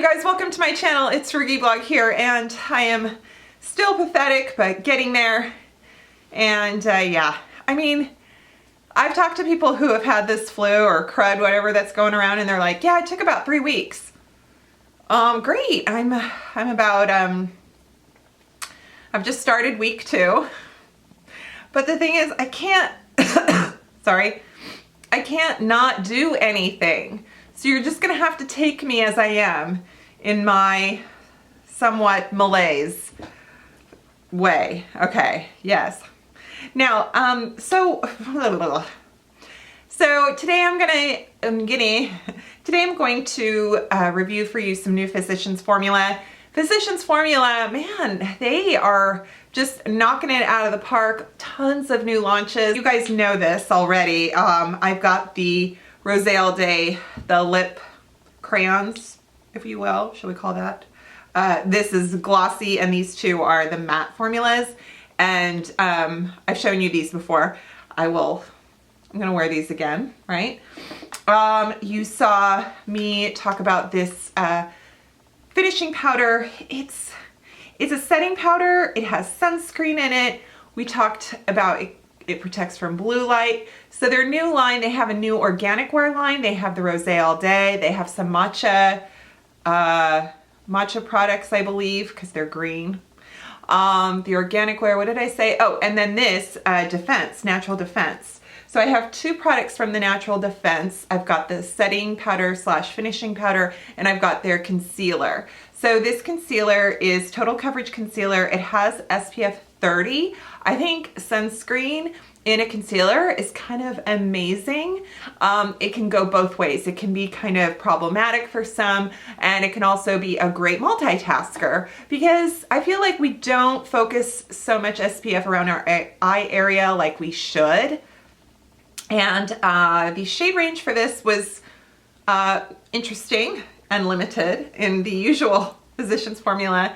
you guys, welcome to my channel. It's Frugalistablog here, and I am still pathetic, but getting there. And yeah, I mean, I've talked to people who have had this flu or crud, whatever that's going around, and they're like, yeah, it took about 3 weeks. Great. I've just started week 2. But the thing is, I can't, sorry, I can't not do anything. So you're just gonna have to take me as I am in my somewhat malaise way. Okay, yes. Now, so today I'm going to review for you some new Physicians Formula. Physicians Formula, man, they are just knocking it out of the park. Tons of new launches. You guys know this already. I've got the Rose All Day, the lip crayons, if you will, shall we call that? This is glossy, and these two are the matte formulas. And I've shown you these before. I'm gonna wear these again, right? You saw me talk about this finishing powder. It's a setting powder. It has sunscreen in it. We talked about it protects from blue light. So their new line, they have a new organic wear line. They have the Rose All Day. They have some matcha products, I believe, because they're green. The organic wear, what did I say? Oh, and then this Defense, Natural Defense. So I have 2 products from the Natural Defense. I've got the setting powder / finishing powder, and I've got their concealer. So this concealer is Total Coverage Concealer. It has SPF 30. I think sunscreen in a concealer is kind of amazing. It can go both ways. It can be kind of problematic for some, and it can also be a great multitasker, because I feel like we don't focus so much SPF around our eye area like we should. And the shade range for this was interesting and limited in the usual Physicians Formula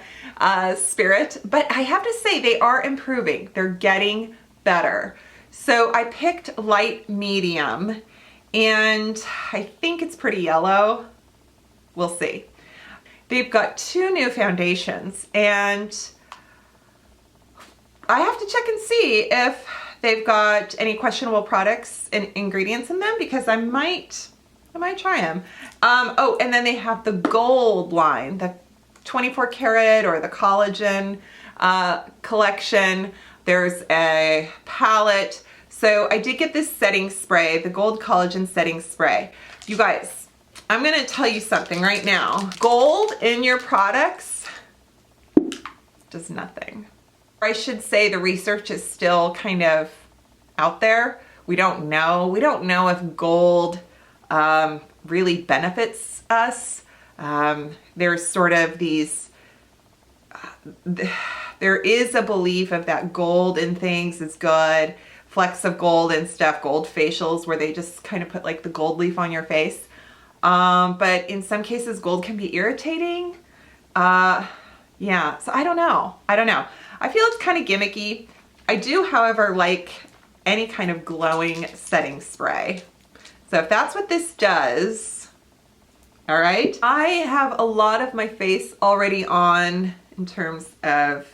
spirit, but I have to say they are improving. They're getting better. So I picked light medium, and I think it's pretty yellow. We'll see. They've got 2 new foundations, and I have to check and see if they've got any questionable products and ingredients in them, because I might try them. Oh, and then they have the gold line, the 24 karat or the Collagen collection. There's a palette. So I did get this setting spray, the Gold Collagen Setting Spray. You guys, I'm gonna tell you something right now. Gold in your products does nothing. I should say the research is still kind of out there. We don't know. We don't know if gold really benefits us. There's sort of these, there is a belief of that gold in things is good. Flecks of gold and stuff, gold facials where they just kind of put like the gold leaf on your face. But in some cases, gold can be irritating. Yeah, so I don't know. I feel it's kind of gimmicky. I do, however, like any kind of glowing setting spray. So if that's what this does, all right. I have a lot of my face already on in terms of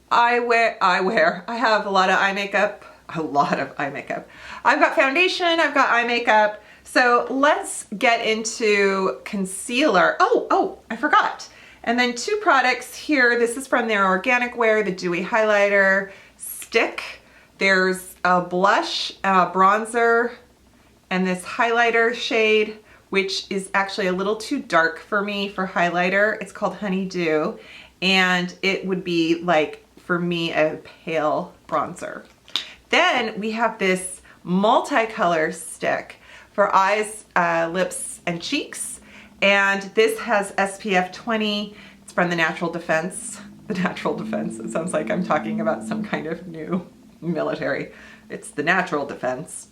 eyewear. I have a lot of eye makeup. I've got foundation, I've got eye makeup. So let's get into concealer. Oh, I forgot. And then 2 products here. This is from their organic wear, the Dewy Highlighter Stick. There's a blush, bronzer, and this highlighter shade, which is actually a little too dark for me for highlighter. It's called Honeydew, and it would be like, for me, a pale bronzer. Then we have this multicolor stick for eyes, lips, and cheeks. And this has SPF 20. It's from the Natural Defense. The Natural Defense. It sounds like I'm talking about some kind of new military. It's the Natural Defense.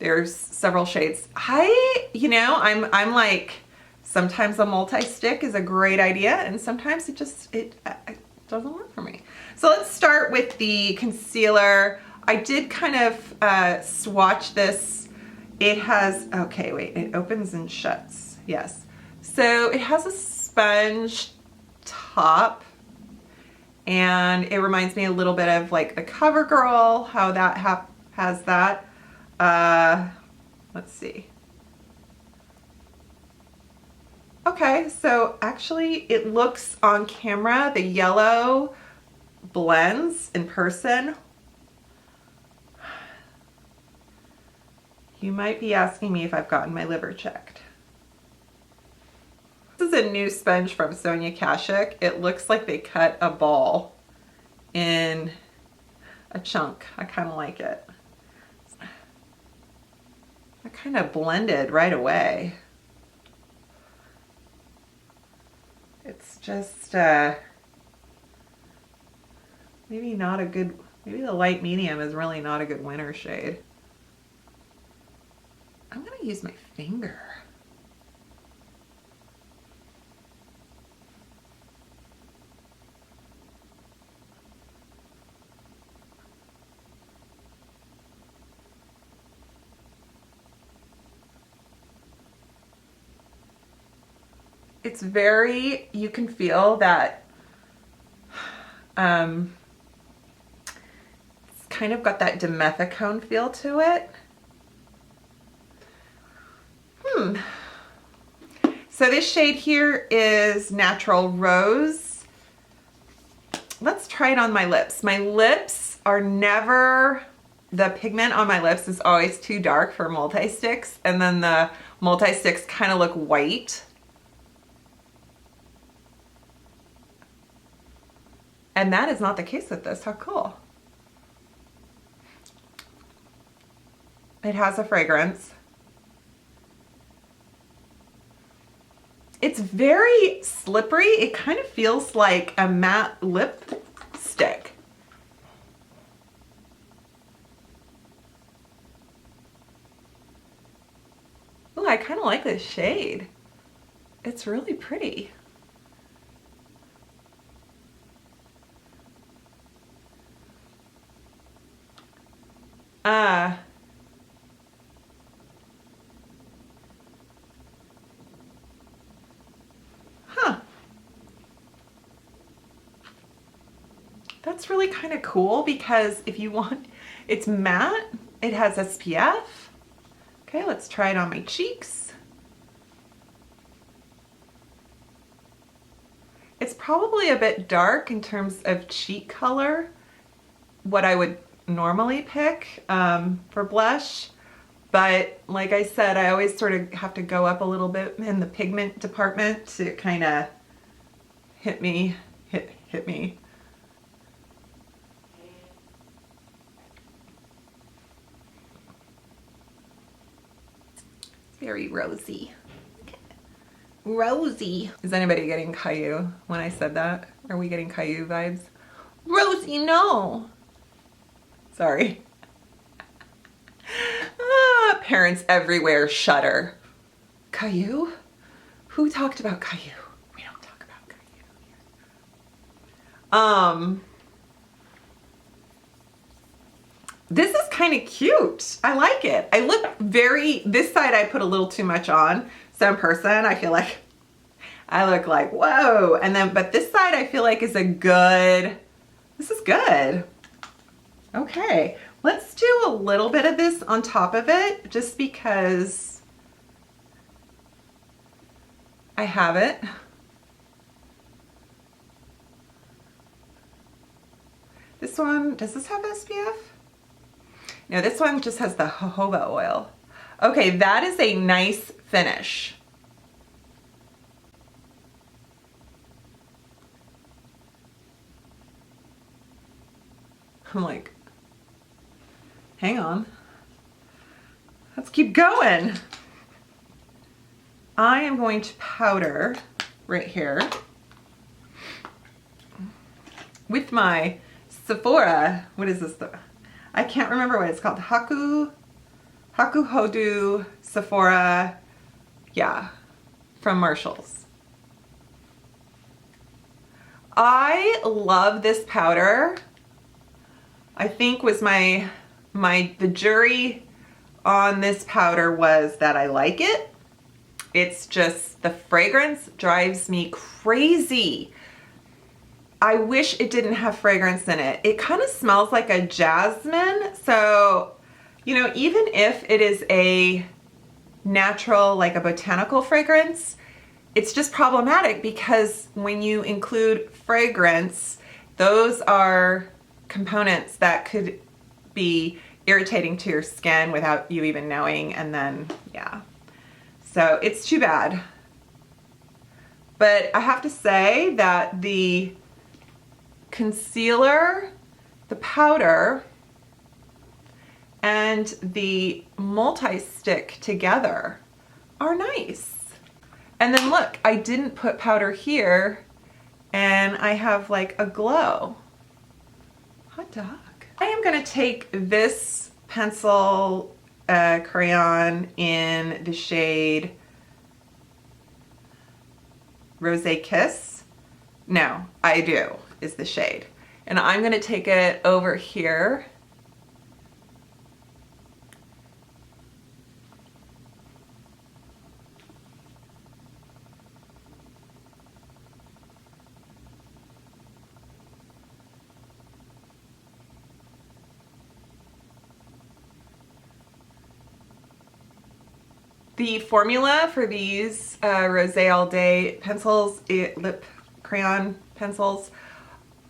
There's several shades. I'm like, sometimes a multi-stick is a great idea, and sometimes it doesn't work for me. So let's start with the concealer. I did kind of swatch this. It has, okay, wait, it opens and shuts. Yes. So it has a sponge top, and it reminds me a little bit of like the CoverGirl, how that has that. Let's see. Okay, so actually it looks on camera, the yellow blends in person. You might be asking me if I've gotten my liver checked. This is a new sponge from Sonia Kashuk. It looks like they cut a ball in a chunk. I kind of like it. I kind of blended right away. It's just maybe not a good, maybe the light medium is really not a good winter shade. I'm gonna use my finger. It's very, you can feel that it's kind of got that dimethicone feel to it. So this shade here is Natural Rose. Let's try it on my lips. My lips are never, the pigment on my lips is always too dark for multi-sticks, and then the multi-sticks kind of look white. And that is not the case with this. How cool. It has a fragrance. It's very slippery. It kind of feels like a matte lipstick. Oh, I kind of like this shade. It's really pretty. That's really kind of cool because if you want, it's matte, it has SPF. Okay, let's try it on my cheeks. It's probably a bit dark in terms of cheek color, what I would normally pick for blush. But like I said, I always sort of have to go up a little bit in the pigment department to kind of hit me. Very rosy. Rosy. Is anybody getting Caillou when I said that? Are we getting Caillou vibes? Rosie, no. Sorry. Parents everywhere shudder. Caillou? Who talked about Caillou? We don't talk about Caillou here. This is kind of cute. I like it. I look very, this side I put a little too much on. So in person, I feel like I look like, whoa. And then, but this side I feel like is a good, this is good. Okay, let's do a little bit of this on top of it just because I have it. This one, does this have SPF? No, this one just has the jojoba oil. Okay, that is a nice finish. I'm like, hang on. Let's keep going. I am going to powder right here with my Sephora, what is this? I can't remember what it's called. Haku Hodu Sephora, yeah, from Marshall's. I love this powder. I think was the jury on this powder was that I like it. It's just, the fragrance drives me crazy. I wish it didn't have fragrance in it. It kind of smells like a jasmine. So, you know, even if it is a natural, like a botanical fragrance, it's just problematic because when you include fragrance, those are components that could be irritating to your skin without you even knowing, and then, yeah. So it's too bad. But I have to say that the concealer, the powder, and the multi-stick together are nice. And then look, I didn't put powder here, and I have like a glow. Hot dog. I am gonna take this pencil crayon in the shade Rosé Kiss. No, I Do is the shade. And I'm gonna take it over here. The formula for these Rosé All Day pencils, lip crayon pencils,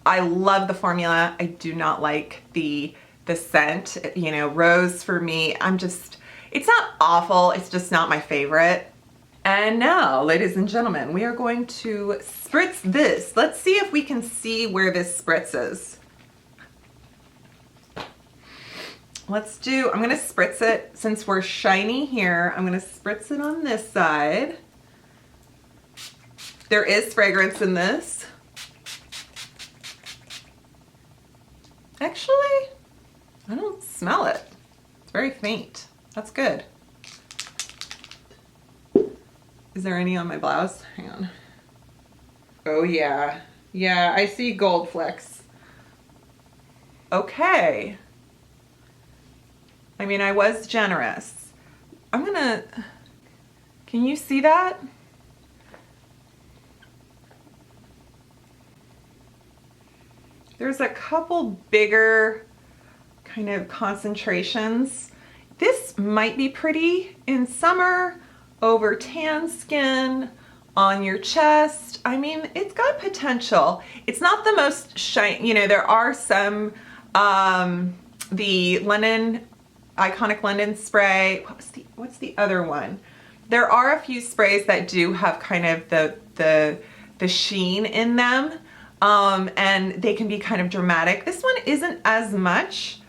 I love the formula. I do not like the scent. You know, rose for me, it's not awful, it's just not my favorite. And now, ladies and gentlemen, we are going to spritz this. Let's see if we can see where this spritzes. I'm gonna spritz it, since we're shiny here, I'm gonna spritz it on this side. There is fragrance in this. Actually, I don't smell it. It's very faint. That's good. Is there any on my blouse? Hang on. Oh yeah. Yeah, I see gold flecks. Okay. I mean, I was generous. Can you see that? There's a couple bigger kind of concentrations. This might be pretty in summer, over tan skin, on your chest. I mean, it's got potential. It's not the most shiny, you know, there are some, the London, Iconic London spray. What's the other one? There are a few sprays that do have kind of the sheen in them, and they can be kind of dramatic. This one isn't as much,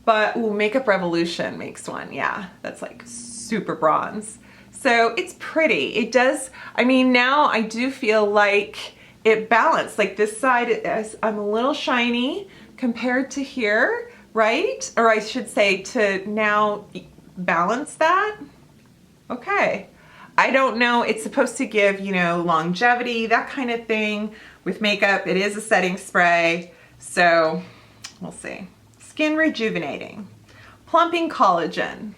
but ooh, Makeup Revolution makes one. Yeah, that's like super bronze. So it's pretty. It does, I mean, now I do feel like it balanced. Like this side, I'm a little shiny compared to here, right? Or I should say to now balance that. Okay. I don't know, it's supposed to give, you know, longevity, that kind of thing with makeup. It is a setting spray, so we'll see. Skin rejuvenating, plumping collagen.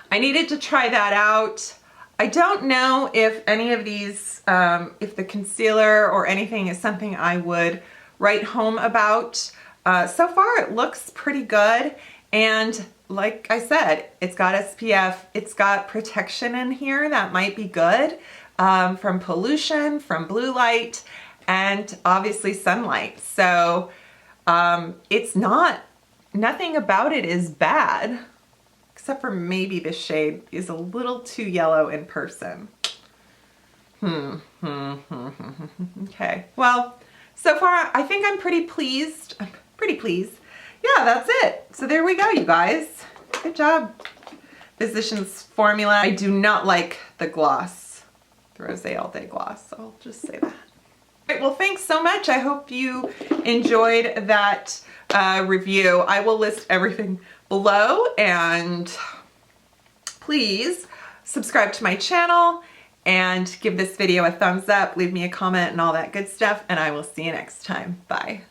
I needed to try that out. I don't know if any of these, if the concealer or anything is something I would write home about. So far it looks pretty good, and like I said, it's got SPF, it's got protection in here that might be good, from pollution, from blue light, and obviously sunlight. So it's nothing about it is bad, except for maybe this shade is a little too yellow in person. Okay, well, so far I think I'm pretty pleased. Yeah, that's it. So there we go, you guys. Good job. Physicians Formula. I do not like the gloss, the Rosé All Day gloss, so I'll just say that. All right, well, thanks so much. I hope you enjoyed that review. I will list everything below, and please subscribe to my channel and give this video a thumbs up, leave me a comment and all that good stuff, and I will see you next time. Bye.